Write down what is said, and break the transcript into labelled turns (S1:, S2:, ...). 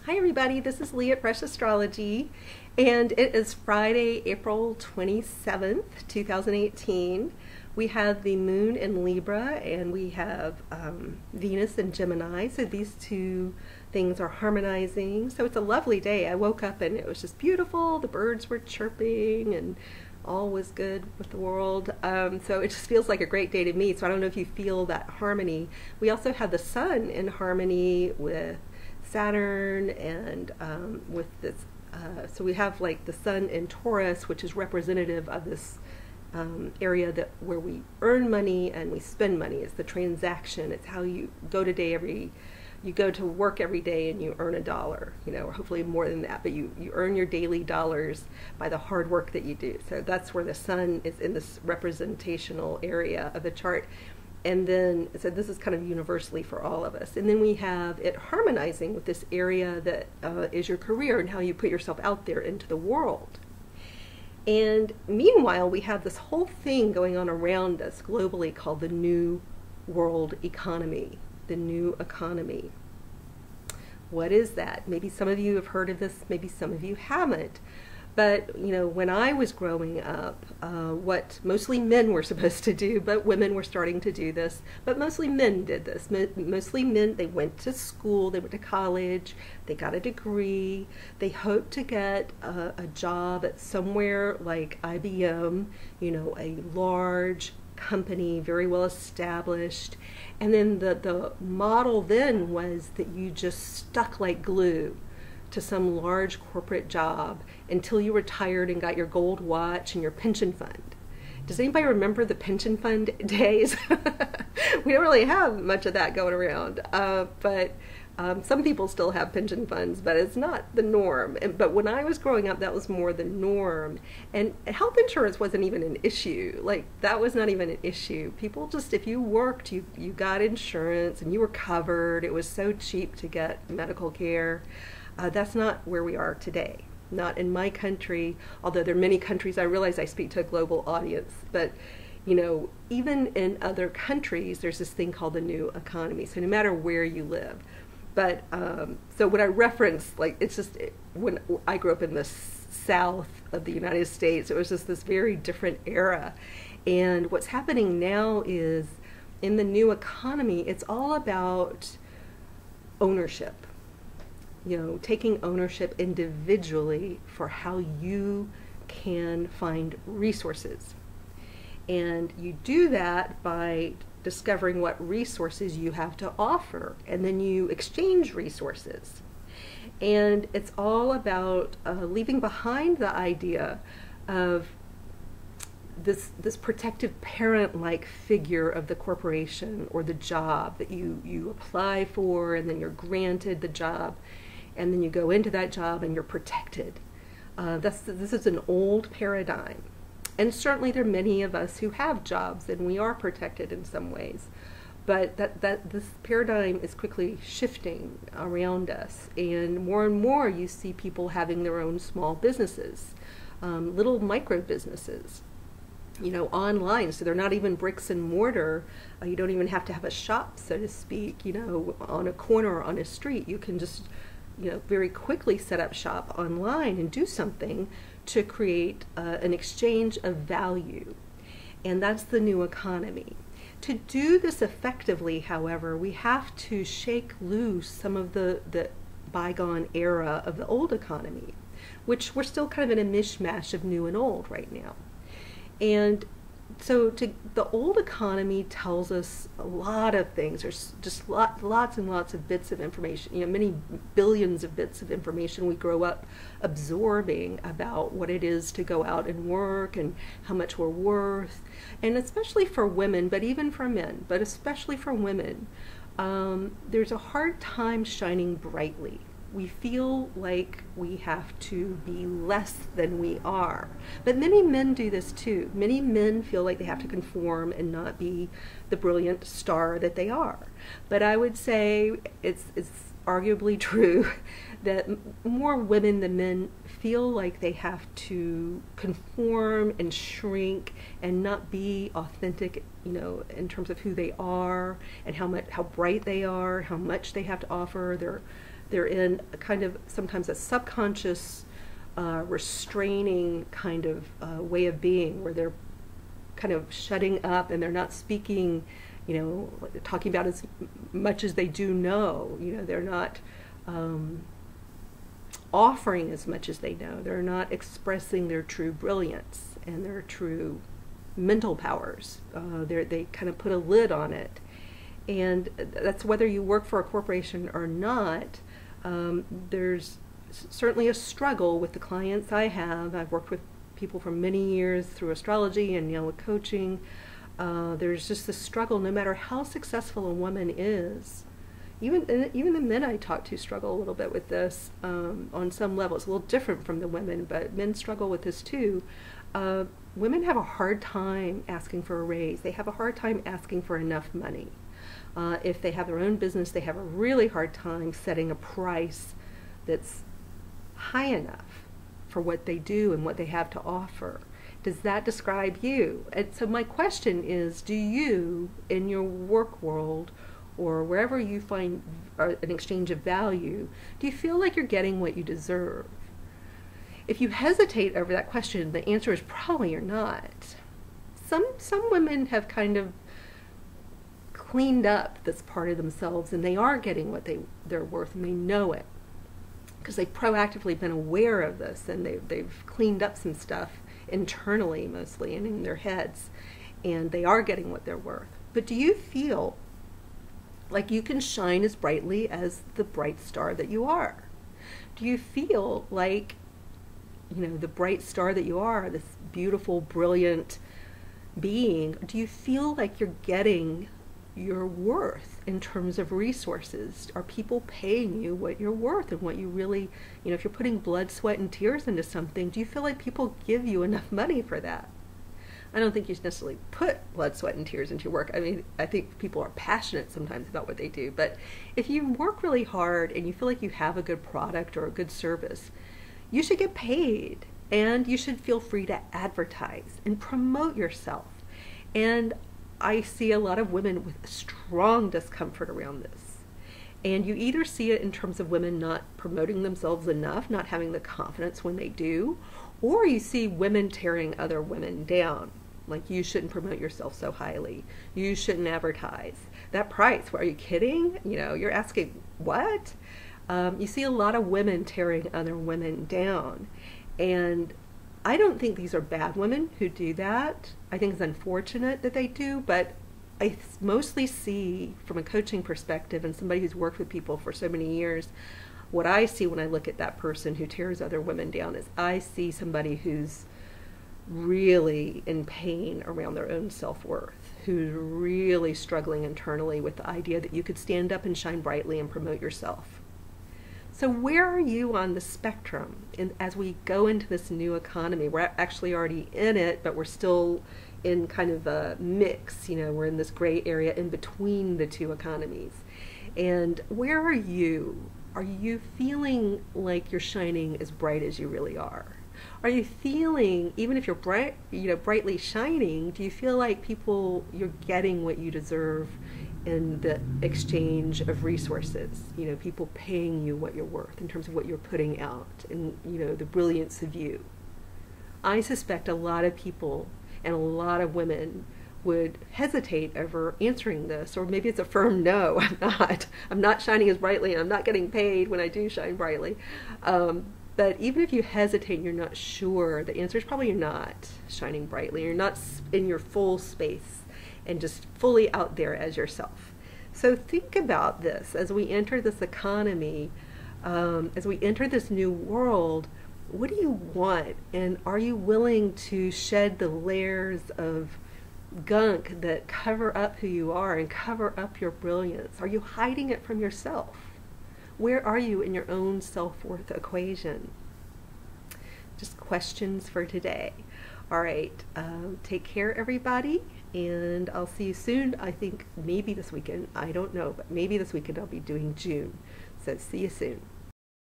S1: Hi everybody, this is Lee at Fresh Astrology, and it is Friday, April 27th, 2018. We have the moon in Libra and we have Venus in Gemini, so these two things are harmonizing. So it's a lovely day. I woke up and it was just beautiful. The birds were chirping and all was good with the world. So it just feels like a great day to me. So I don't know if you feel that harmony. We also have the sun in harmony with Saturn and with this, so we have like the sun in Taurus, which is representative of this area that where we earn money and we spend money. It's the transaction. It's how you go you go to work every day and you earn $1, you know, or hopefully more than that, but you earn your daily dollars by the hard work that you do. So that's where the sun is in this representational area of the chart. And then, so this is kind of universally for all of us. And then we have it harmonizing with this area that is your career and how you put yourself out there into the world. And meanwhile, we have this whole thing going on around us globally called the New World Economy. The new economy. What is that? Maybe some of you have heard of this, maybe some of you haven't. But, you know, when I was growing up, what mostly men were supposed to do, but women were starting to do this, but mostly men did this. Mostly men, they went to school, they went to college, they got a degree, they hoped to get a job at somewhere like IBM, you know, a large company, very well established. And then the model then was that you just stuck like glue to some large corporate job until you retired and got your gold watch and your pension fund. Does anybody remember the pension fund days? We don't really have much of that going around, but some people still have pension funds, but it's not the norm. But when I was growing up, that was more the norm. And health insurance wasn't even an issue. Like, that was not even an issue. People just, if you worked, you got insurance and you were covered. It was so cheap to get medical care. That's not where we are today. Not in my country, although there are many countries. I realize I speak to a global audience, but you know, even in other countries, there's this thing called the new economy. So no matter where you live. But so when I reference, like, it's just when I grew up in the south of the United States, it was just this very different era. And what's happening now is in the new economy, it's all about ownership. You know, taking ownership individually for how you can find resources. And you do that by discovering what resources you have to offer, and then you exchange resources. And it's all about leaving behind the idea of this protective parent-like figure of the corporation or the job that you apply for, and then you're granted the job, and then you go into that job and you're protected. This is an old paradigm. And certainly there are many of us who have jobs and we are protected in some ways. But this paradigm is quickly shifting around us. And more you see people having their own small businesses, little micro businesses, you know, online. So they're not even bricks and mortar. You don't even have to have a shop, so to speak, you know, on a corner or on a street. You can just, you know, very quickly set up shop online and do something to create an exchange of value. And that's the new economy. To do this effectively, however, we have to shake loose some of the bygone era of the old economy, which we're still kind of in a mishmash of new and old right now. And so the old economy tells us a lot of things. There's just lots and lots of bits of information, you know, many billions of bits of information we grow up absorbing about what it is to go out and work and how much we're worth. And especially for women, but even for men, but especially for women, there's a hard time shining brightly. We feel like we have to be less than we are. But many men do this too. Many men feel like they have to conform and not be the brilliant star that they are. But I would say it's arguably true that more women than men feel like they have to conform and shrink and not be authentic, in terms of who they are and how bright they are, how much they have to offer. They're in a kind of sometimes a subconscious restraining kind of way of being, where they're kind of shutting up and they're not speaking, talking about as much as they do know. They're not offering as much as they know. They're not expressing their true brilliance and their true mental powers. They kind of put a lid on it. And that's whether you work for a corporation or not. There's certainly a struggle with the clients I have. I've worked with people for many years through astrology and with coaching. There's just this struggle, no matter how successful a woman is. Even the men I talk to struggle a little bit with this on some level. It's a little different from the women, but men struggle with this too. Women have a hard time asking for a raise. They have a hard time asking for enough money. If they have their own business, they have a really hard time setting a price that's high enough for what they do and what they have to offer. Does that describe you? And so my question is, do you, in your work world, or wherever you find an exchange of value, do you feel like you're getting what you deserve? If you hesitate over that question, the answer is probably you're not. Some women have kind of cleaned up this part of themselves, and they are getting what they're worth, and they know it, because they've proactively been aware of this, and they've cleaned up some stuff internally mostly and in their heads, and they are getting what they're worth. But do you feel like you can shine as brightly as the bright star that you are? Do you feel like, the bright star that you are, this beautiful, brilliant being, do you feel like you're getting your worth in terms of resources? Are people paying you what you're worth and what you really, if you're putting blood, sweat, and tears into something, do you feel like people give you enough money for that? I don't think you necessarily put blood, sweat, and tears into your work. I mean, I think people are passionate sometimes about what they do, but if you work really hard and you feel like you have a good product or a good service, you should get paid, and you should feel free to advertise and promote yourself. And I see a lot of women with strong discomfort around this. And you either see it in terms of women not promoting themselves enough, not having the confidence when they do, or you see women tearing other women down. Like, you shouldn't promote yourself so highly. You shouldn't advertise. That price, are you kidding? You're asking what? You see a lot of women tearing other women down. And I don't think these are bad women who do that. I think it's unfortunate that they do, but I mostly see, from a coaching perspective and somebody who's worked with people for so many years, what I see when I look at that person who tears other women down is I see somebody who's really in pain around their own self-worth, who's really struggling internally with the idea that you could stand up and shine brightly and promote yourself. So where are you on the spectrum as we go into this new economy? We're actually already in it, but we're still in kind of a mix. We're in this gray area in between the two economies. And where are you? Are you feeling like you're shining as bright as you really are? Are you feeling, even if you're bright, brightly shining, do you feel like you're getting what you deserve in the exchange of resources? People paying you what you're worth in terms of what you're putting out and, the brilliance of you. I suspect a lot of people and a lot of women would hesitate over answering this, or maybe it's a firm no. I'm not shining as brightly, and I'm not getting paid when I do shine brightly. But even if you hesitate and you're not sure, the answer is probably you're not shining brightly. You're not in your full space and just fully out there as yourself. So think about this as we enter this economy, as we enter this new world. What do you want? And are you willing to shed the layers of gunk that cover up who you are and cover up your brilliance? Are you hiding it from yourself? Where are you in your own self-worth equation? Just questions for today. All right, take care, everybody, and I'll see you soon. I think maybe this weekend, I don't know, but maybe this weekend I'll be doing June. So see you soon.